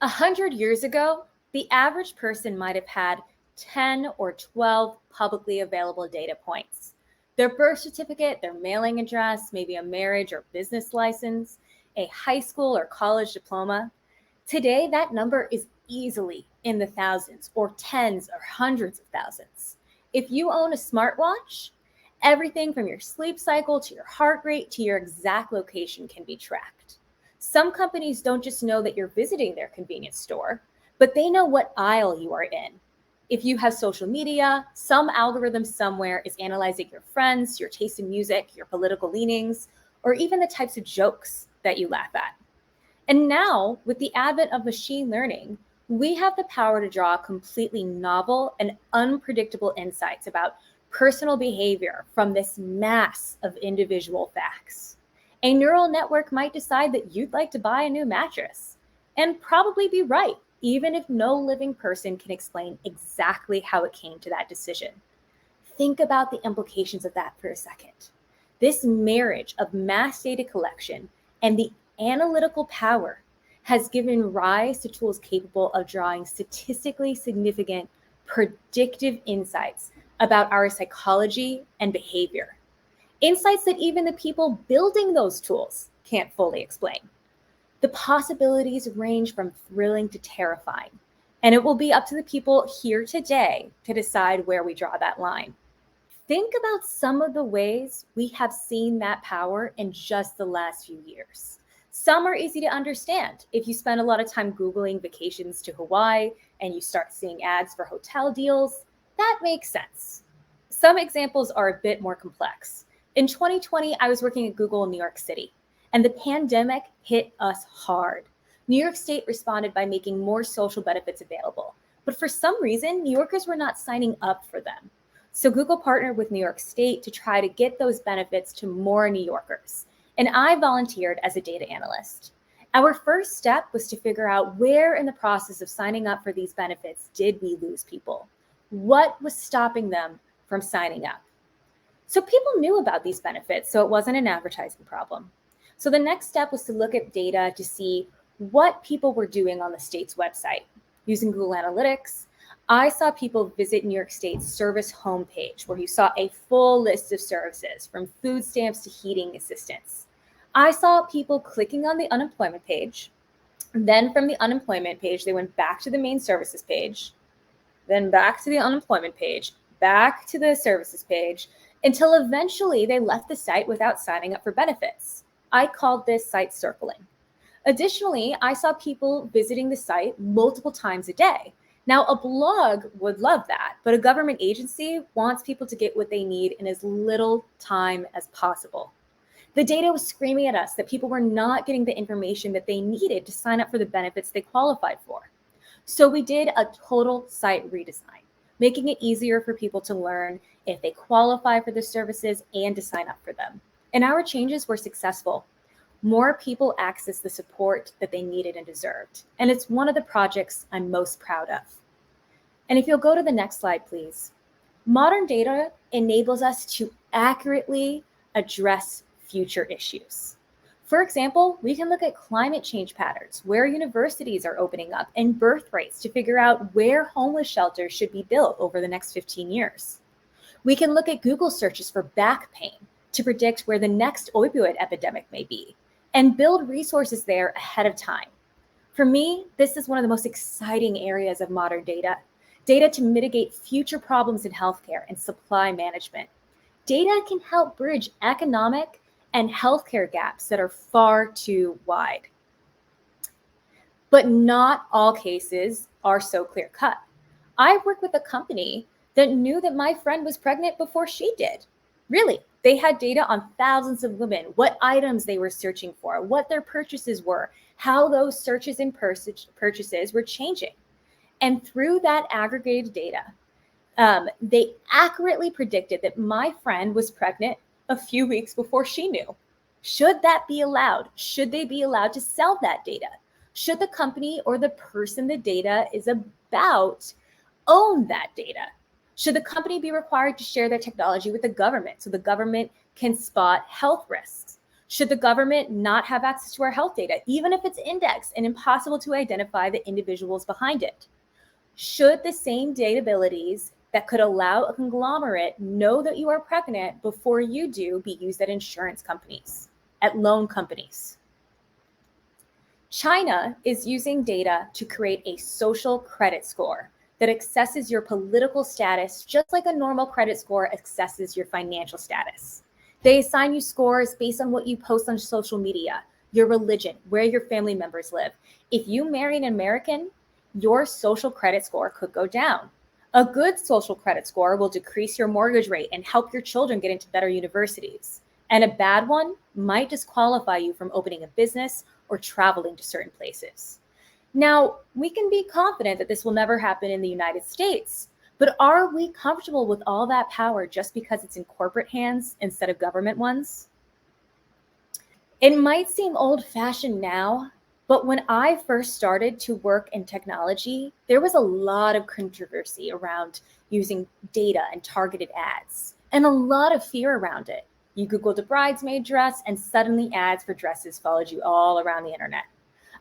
100 years ago, the average person might have had 10 or 12 publicly available data points. Their birth certificate, their mailing address, maybe a marriage or business license, a high school or college diploma. Today, that number is easily in the thousands or tens or hundreds of thousands. If you own a smartwatch, everything from your sleep cycle to your heart rate to your exact location can be tracked. Some companies don't just know that you're visiting their convenience store, but they know what aisle you are in. If you have social media, some algorithm somewhere is analyzing your friends, your taste in music, your political leanings, or even the types of jokes that you laugh at. And now, with the advent of machine learning, we have the power to draw completely novel and unpredictable insights about personal behavior from this mass of individual facts. A neural network might decide that you'd like to buy a new mattress, and probably be right, even if no living person can explain exactly how it came to that decision. Think about the implications of that for a second. This marriage of mass data collection and the analytical power has given rise to tools capable of drawing statistically significant predictive insights about our psychology and behavior. Insights that even the people building those tools can't fully explain. The possibilities range from thrilling to terrifying, and it will be up to the people here today to decide where we draw that line. Think about some of the ways we have seen that power in just the last few years. Some are easy to understand. If you spend a lot of time Googling vacations to Hawaii and you start seeing ads for hotel deals, that makes sense. Some examples are a bit more complex. In 2020, I was working at Google in New York City, and the pandemic hit us hard. New York State responded by making more social benefits available, but for some reason, New Yorkers were not signing up for them. So Google partnered with New York State to try to get those benefits to more New Yorkers, and I volunteered as a data analyst. Our first step was to figure out where in the process of signing up for these benefits did we lose people? What was stopping them from signing up? So people knew about these benefits, so it wasn't an advertising problem. So the next step was to look at data to see what people were doing on the state's website. Using Google Analytics, I saw people visit New York State's service homepage, where you saw a full list of services from food stamps to heating assistance. I saw people clicking on the unemployment page. Then from the unemployment page, they went back to the main services page, then back to the unemployment page, back to the services page, until eventually they left the site without signing up for benefits. I called this site circling. Additionally, I saw people visiting the site multiple times a day. Now, a blog would love that, but a government agency wants people to get what they need in as little time as possible. The data was screaming at us that people were not getting the information that they needed to sign up for the benefits they qualified for. So we did a total site redesign, making it easier for people to learn if they qualify for the services and to sign up for them. And our changes were successful. More people accessed the support that they needed and deserved. And it's one of the projects I'm most proud of. And if you'll go to the next slide, please. Modern data enables us to accurately address future issues. For example, we can look at climate change patterns, where universities are opening up, and birth rates to figure out where homeless shelters should be built over the next 15 years. We can look at Google searches for back pain to predict where the next opioid epidemic may be, and build resources there ahead of time. For me, this is one of the most exciting areas of modern data to mitigate future problems in healthcare and supply management. Data can help bridge economic and healthcare gaps that are far too wide. But not all cases are so clear-cut. I work with a company that knew that my friend was pregnant before she did. Really, they had data on thousands of women, what items they were searching for, what their purchases were, how those searches and purchases were changing. And through that aggregated data, they accurately predicted that my friend was pregnant a few weeks before she knew. Should that be allowed? Should they be allowed to sell that data? Should the company or the person the data is about own that data? Should the company be required to share their technology with the government so the government can spot health risks? Should the government not have access to our health data, even if it's indexed and impossible to identify the individuals behind it? Should the same data abilities that could allow a conglomerate know that you are pregnant before you do be used at insurance companies, at loan companies? China is using data to create a social credit score that assesses your political status just like a normal credit score assesses your financial status. They assign you scores based on what you post on social media, your religion, where your family members live. If you marry an American, your social credit score could go down. A good social credit score will decrease your mortgage rate and help your children get into better universities. And a bad one might disqualify you from opening a business or traveling to certain places. Now, we can be confident that this will never happen in the United States, but are we comfortable with all that power just because it's in corporate hands instead of government ones? It might seem old-fashioned now, but when I first started to work in technology, there was a lot of controversy around using data and targeted ads, and a lot of fear around it. You Googled a bridesmaid dress, and suddenly ads for dresses followed you all around the internet.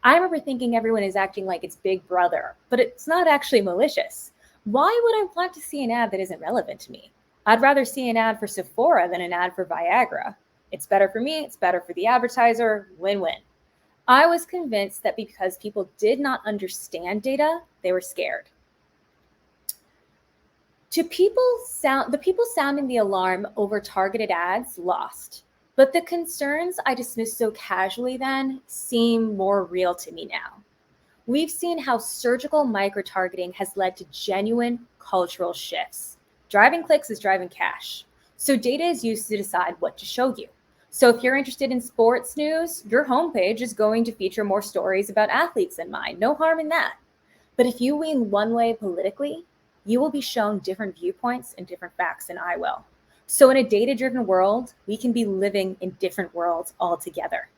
I remember thinking everyone is acting like it's Big Brother, but it's not actually malicious. Why would I want to see an ad that isn't relevant to me? I'd rather see an ad for Sephora than an ad for Viagra. It's better for me, it's better for the advertiser, win-win. I was convinced that because people did not understand data, they were scared. The people sounding the alarm over targeted ads lost, but the concerns I dismissed so casually then seem more real to me now. We've seen how surgical micro-targeting has led to genuine cultural shifts. Driving clicks is driving cash. So data is used to decide what to show you. So if you're interested in sports news, your homepage is going to feature more stories about athletes than mine. No harm in that. But if you lean one way politically, you will be shown different viewpoints and different facts than I will. So in a data-driven world, we can be living in different worlds altogether.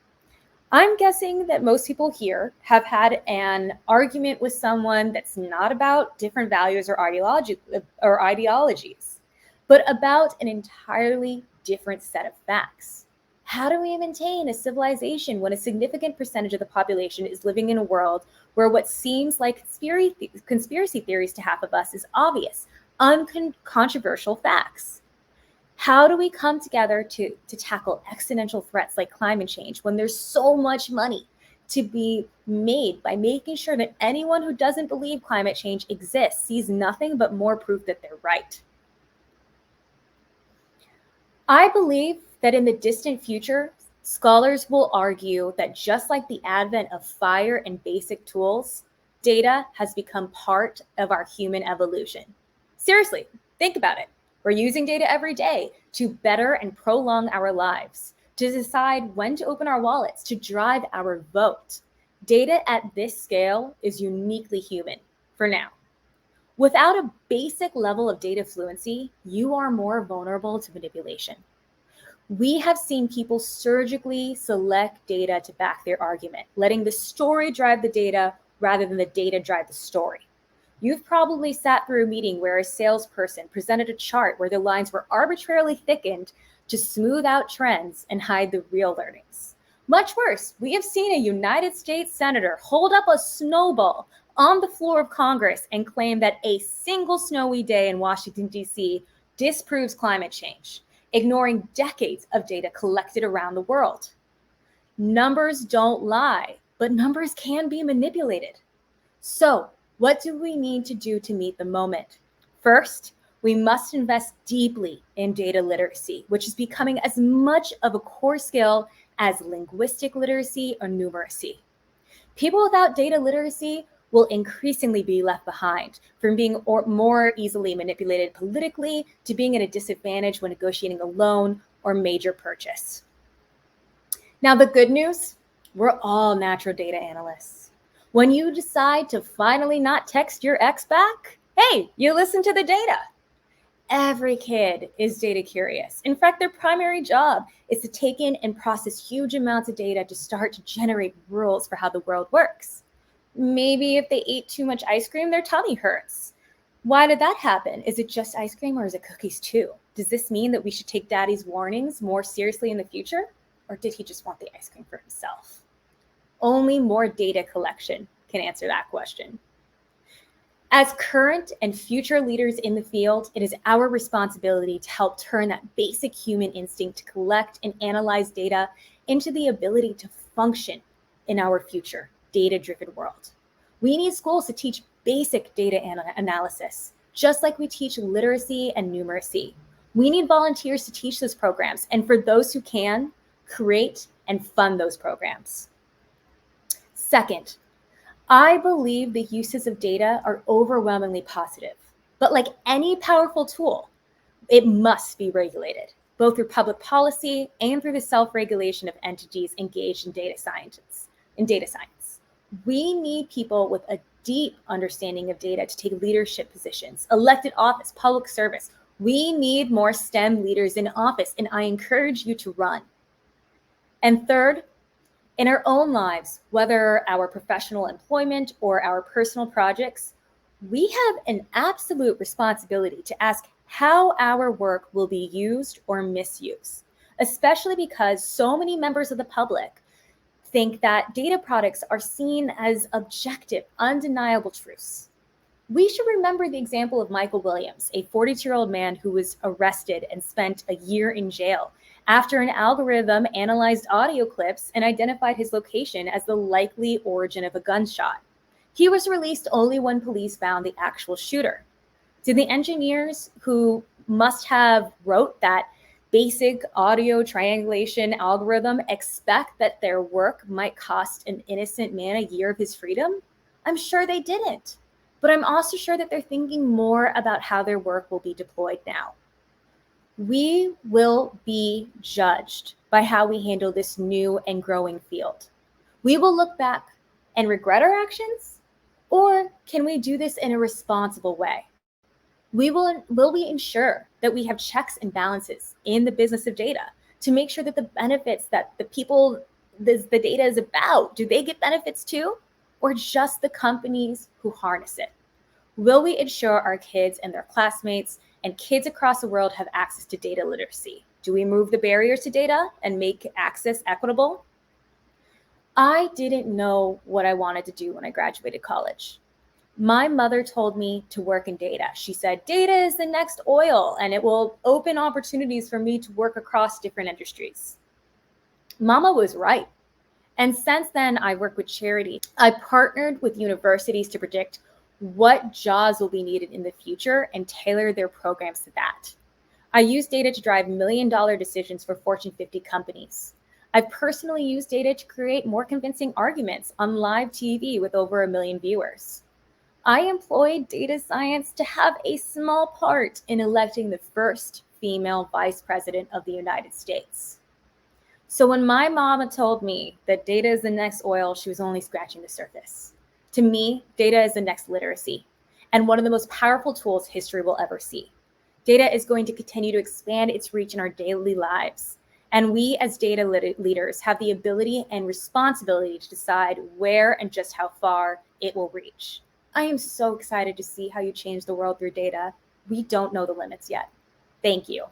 I'm guessing that most people here have had an argument with someone that's not about different values or ideologies, but about an entirely different set of facts. How do we maintain a civilization when a significant percentage of the population is living in a world where what seems like conspiracy theories to half of us is obvious, uncontroversial facts? How do we come together to tackle exponential threats like climate change when there's so much money to be made by making sure that anyone who doesn't believe climate change exists sees nothing but more proof that they're right? I believe that in the distant future, scholars will argue that just like the advent of fire and basic tools, data has become part of our human evolution. Seriously, think about it. We're using data every day to better and prolong our lives, to decide when to open our wallets, to drive our vote. Data at this scale is uniquely human for now. Without a basic level of data fluency, you are more vulnerable to manipulation. We have seen people surgically select data to back their argument, letting the story drive the data rather than the data drive the story. You've probably sat through a meeting where a salesperson presented a chart where the lines were arbitrarily thickened to smooth out trends and hide the real learnings. Much worse, we have seen a United States senator hold up a snowball on the floor of Congress and claim that a single snowy day in Washington, D.C. disproves climate change, ignoring decades of data collected around the world. Numbers don't lie, but numbers can be manipulated. So, what do we need to do to meet the moment? First, we must invest deeply in data literacy, which is becoming as much of a core skill as linguistic literacy or numeracy. People without data literacy will increasingly be left behind, from being more easily manipulated politically to being at a disadvantage when negotiating a loan or major purchase. Now, the good news, we're all natural data analysts. When you decide to finally not text your ex back, hey, you listen to the data. Every kid is data curious. In fact, their primary job is to take in and process huge amounts of data to start to generate rules for how the world works. Maybe if they ate too much ice cream, their tummy hurts. Why did that happen? Is it just ice cream or is it cookies too? Does this mean that we should take daddy's warnings more seriously in the future? Or did he just want the ice cream for himself? Only more data collection can answer that question. As current and future leaders in the field, it is our responsibility to help turn that basic human instinct to collect and analyze data into the ability to function in our future data-driven world. We need schools to teach basic data analysis, just like we teach literacy and numeracy. We need volunteers to teach those programs, and for those who can, create and fund those programs. Second, I believe the uses of data are overwhelmingly positive, but like any powerful tool, it must be regulated, both through public policy and through the self-regulation of entities engaged in data science. We need people with a deep understanding of data to take leadership positions, elected office, public service. We need more STEM leaders in office, and I encourage you to run. And third, in our own lives, whether our professional employment or our personal projects, we have an absolute responsibility to ask how our work will be used or misused, especially because so many members of the public think that data products are seen as objective, undeniable truths. We should remember the example of Michael Williams, a 42-year-old man who was arrested and spent a year in jail after an algorithm analyzed audio clips and identified his location as the likely origin of a gunshot. He was released only when police found the actual shooter. Did the engineers who must have wrote that basic audio triangulation algorithm expect that their work might cost an innocent man a year of his freedom? I'm sure they didn't. But I'm also sure that they're thinking more about how their work will be deployed now. We will be judged by how we handle this new and growing field. We will look back and regret our actions, or can we do this in a responsible way? Will we ensure that we have checks and balances in the business of data to make sure that the benefits that the people the data is about, do they get benefits too? Or just the companies who harness it? Will we ensure our kids and their classmates and kids across the world have access to data literacy? Do we remove the barriers to data and make access equitable? I didn't know what I wanted to do when I graduated college. My mother told me to work in data. She said, data is the next oil, and it will open opportunities for me to work across different industries. Mama was right. And since then, I work with charities. I partnered with universities to predict what jobs will be needed in the future and tailor their programs to that. I use data to drive million-dollar decisions for Fortune 50 companies. I've personally used data to create more convincing arguments on live TV with over 1 million viewers. I employed data science to have a small part in electing the first female vice president of the United States. So when my mama told me that data is the next oil, she was only scratching the surface. To me, data is the next literacy and one of the most powerful tools history will ever see. Data is going to continue to expand its reach in our daily lives. And we as data leaders have the ability and responsibility to decide where and just how far it will reach. I am so excited to see how you change the world through data. We don't know the limits yet. Thank you.